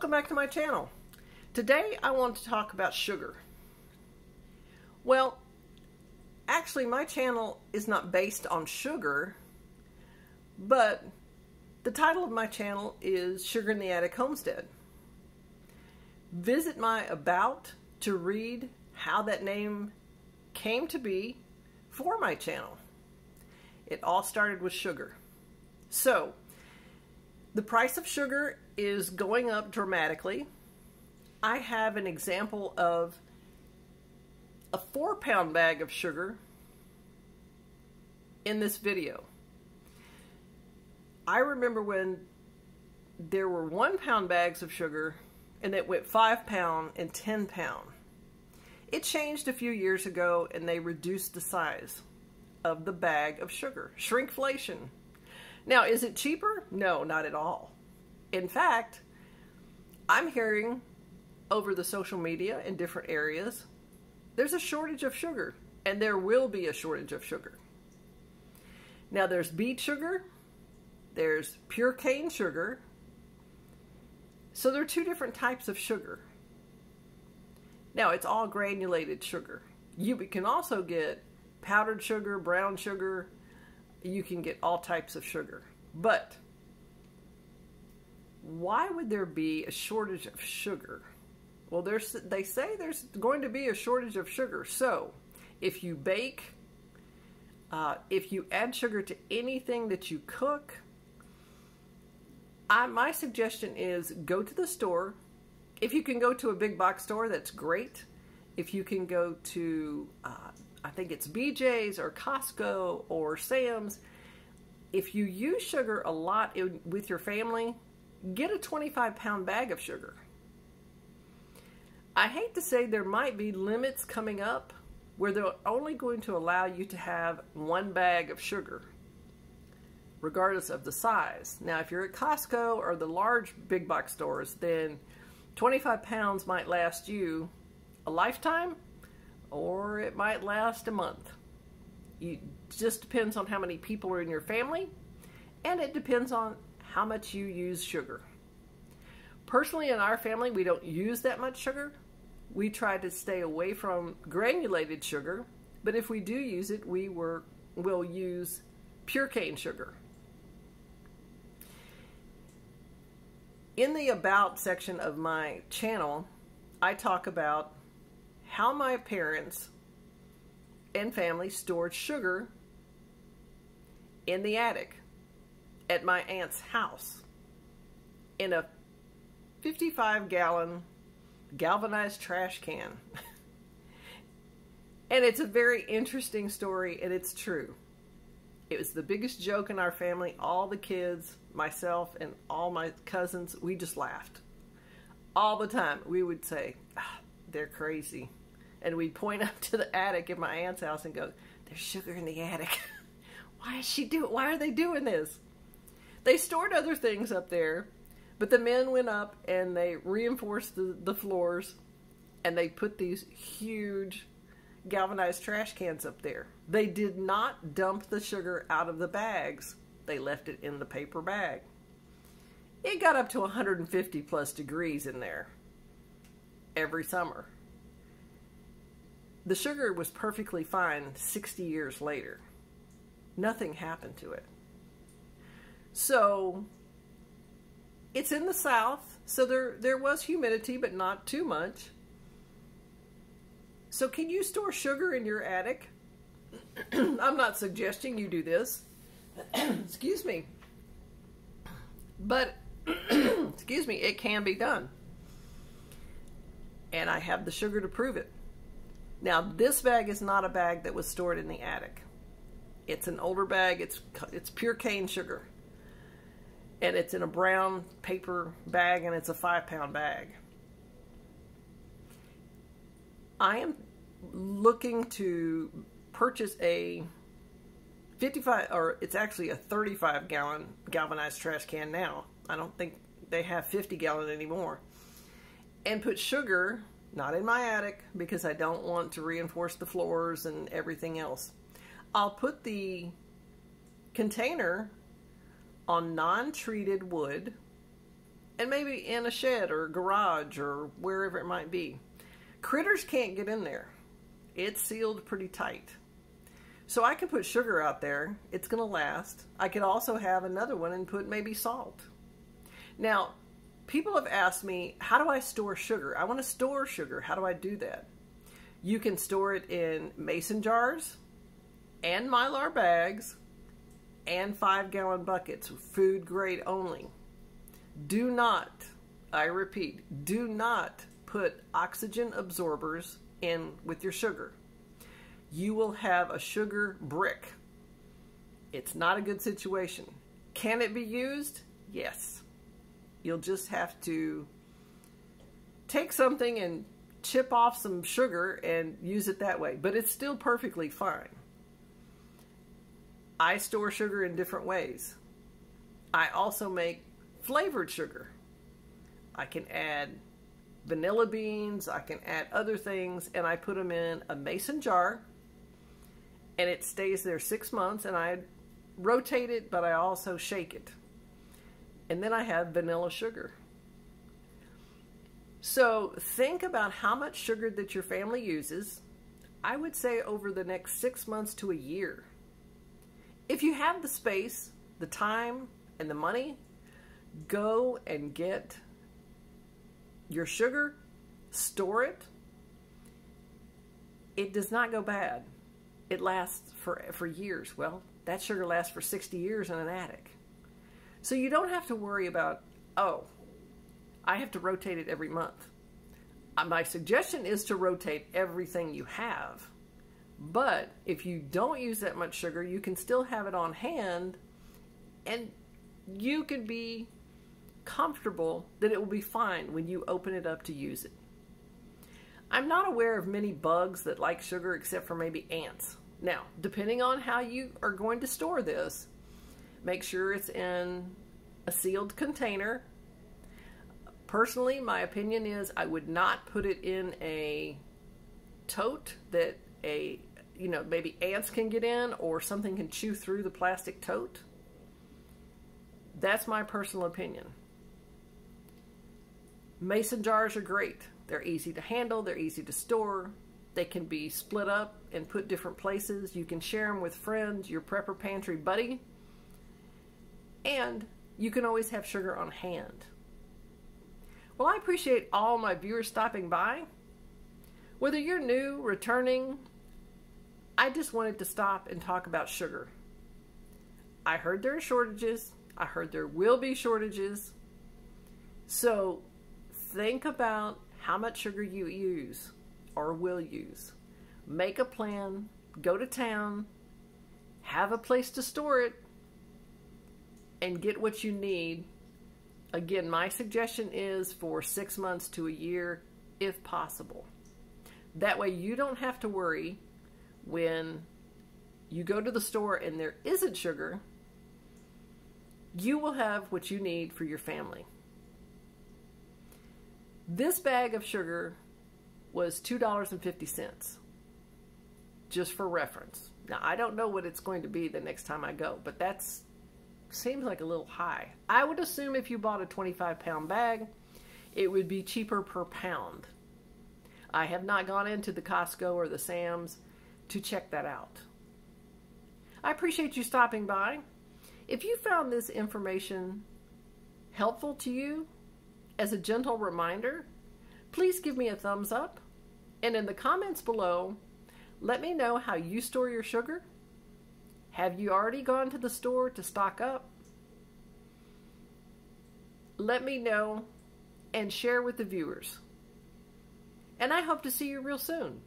Welcome back to my channel. Today I want to talk about sugar. Well, actually my channel is not based on sugar, but the title of my channel is Sugar in the Attic Homestead. Visit my About to read how that name came to be for my channel. It all started with sugar. So, the price of sugar is going up dramatically. I have an example of a 4-pound bag of sugar in this video. I remember when there were 1-pound bags of sugar and it went 5-pound and 10-pound. It changed a few years ago and they reduced the size of the bag of sugar. Shrinkflation. Now, is it cheaper? No, not at all. In fact, I'm hearing over the social media in different areas, there's a shortage of sugar, and there will be a shortage of sugar. Now, there's beet sugar, there's pure cane sugar, so there are two different types of sugar. Now, it's all granulated sugar. You can also get powdered sugar, brown sugar. You can get all types of sugar. But why would there be a shortage of sugar? Well, they say there's going to be a shortage of sugar. So if you bake, if you add sugar to anything that you cook, my suggestion is go to the store. If you can go to a big box store, that's great. If you can go to I think it's BJ's or Costco or Sam's. If you use sugar a lot with your family, get a 25-pound bag of sugar. I hate to say there might be limits coming up where they're only going to allow you to have 1 bag of sugar, regardless of the size. Now, if you're at Costco or the large big box stores, then 25 pounds might last you a lifetime, or it might last a month. It just depends on how many people are in your family, and it depends on how much you use sugar. Personally, in our family, we don't use that much sugar. We try to stay away from granulated sugar, but if we do use it, we'll use pure cane sugar. In the About section of my channel, I talk about how my parents and family stored sugar in the attic at my aunt's house in a 55-gallon galvanized trash can. And it's a very interesting story, and it's true. It was the biggest joke in our family. All the kids, myself, and all my cousins, we just laughed. All the time. We would say, they're crazy. And we'd point up to the attic in my aunt's house and go, there's sugar in the attic. Why are they doing this? They stored other things up there, but the men went up and they reinforced the floors, and they put these huge galvanized trash cans up there. They did not dump the sugar out of the bags. They left it in the paper bag. It got up to 150 plus degrees in there every summer. The sugar was perfectly fine 60 years later. Nothing happened to it. So, it's in the South, so there was humidity, but not too much. So can you store sugar in your attic? I'm not suggesting you do this. Excuse me. But, excuse me, it can be done. And I have the sugar to prove it. Now, this bag is not a bag that was stored in the attic. It's an older bag. It's pure cane sugar. And it's in a brown paper bag, and it's a 5-pound bag. I am looking to purchase a 55, or it's actually a 35-gallon galvanized trash can now. I don't think they have 50-gallon anymore. And put sugar, not in my attic, because I don't want to reinforce the floors and everything else. I'll put the container on non-treated wood and maybe in a shed or garage or wherever it might be. Critters can't get in there. It's sealed pretty tight. So I can put sugar out there. It's going to last. I could also have another one and put maybe salt. Now, people have asked me, how do I store sugar? I want to store sugar. How do I do that? You can store it in mason jars and Mylar bags and 5-gallon buckets, food grade only. Do not, I repeat, do not put oxygen absorbers in with your sugar. You will have a sugar brick. It's not a good situation. Can it be used? Yes. You'll just have to take something and chip off some sugar and use it that way, but it's still perfectly fine. I store sugar in different ways. I also make flavored sugar. I can add vanilla beans, I can add other things, and I put them in a mason jar, and it stays there 6 months, and I rotate it, but I also shake it. And then I have vanilla sugar. So think about how much sugar that your family uses. I would say over the next 6 months to a year. If you have the space, the time, and the money, go and get your sugar, store it. It does not go bad. It lasts for years. Well, that sugar lasts for 60 years in an attic. So you don't have to worry about, oh, I have to rotate it every month. My suggestion is to rotate everything you have. But if you don't use that much sugar, you can still have it on hand, and you can be comfortable that it will be fine when you open it up to use it. I'm not aware of many bugs that like sugar except for maybe ants. Now, depending on how you are going to store this, make sure it's in a sealed container. Personally, my opinion is I would not put it in a tote that maybe ants can get in or something can chew through the plastic tote. That's my personal opinion. Mason jars are great. They're easy to handle, they're easy to store. They can be split up and put different places. You can share them with friends, your prepper pantry buddy. And you can always have sugar on hand. Well, I appreciate all my viewers stopping by. Whether you're new, returning, I just wanted to stop and talk about sugar. I heard there are shortages. I heard there will be shortages. So think about how much sugar you use or will use. Make a plan, go to town, have a place to store it, and get what you need. Again, my suggestion is for 6 months to a year, if possible. That way you don't have to worry when you go to the store and there isn't sugar. You will have what you need for your family. This bag of sugar was $2.50, just for reference. Now, I don't know what it's going to be the next time I go, but that's seems like a little high. I would assume if you bought a 25-pound bag, it would be cheaper per pound. I have not gone into the Costco or the Sam's to check that out. I appreciate you stopping by. If you found this information helpful to you, as a gentle reminder, please give me a thumbs up, and in the comments below, let me know how you store your sugar. Have you already gone to the store to stock up? Let me know and share with the viewers. And I hope to see you real soon.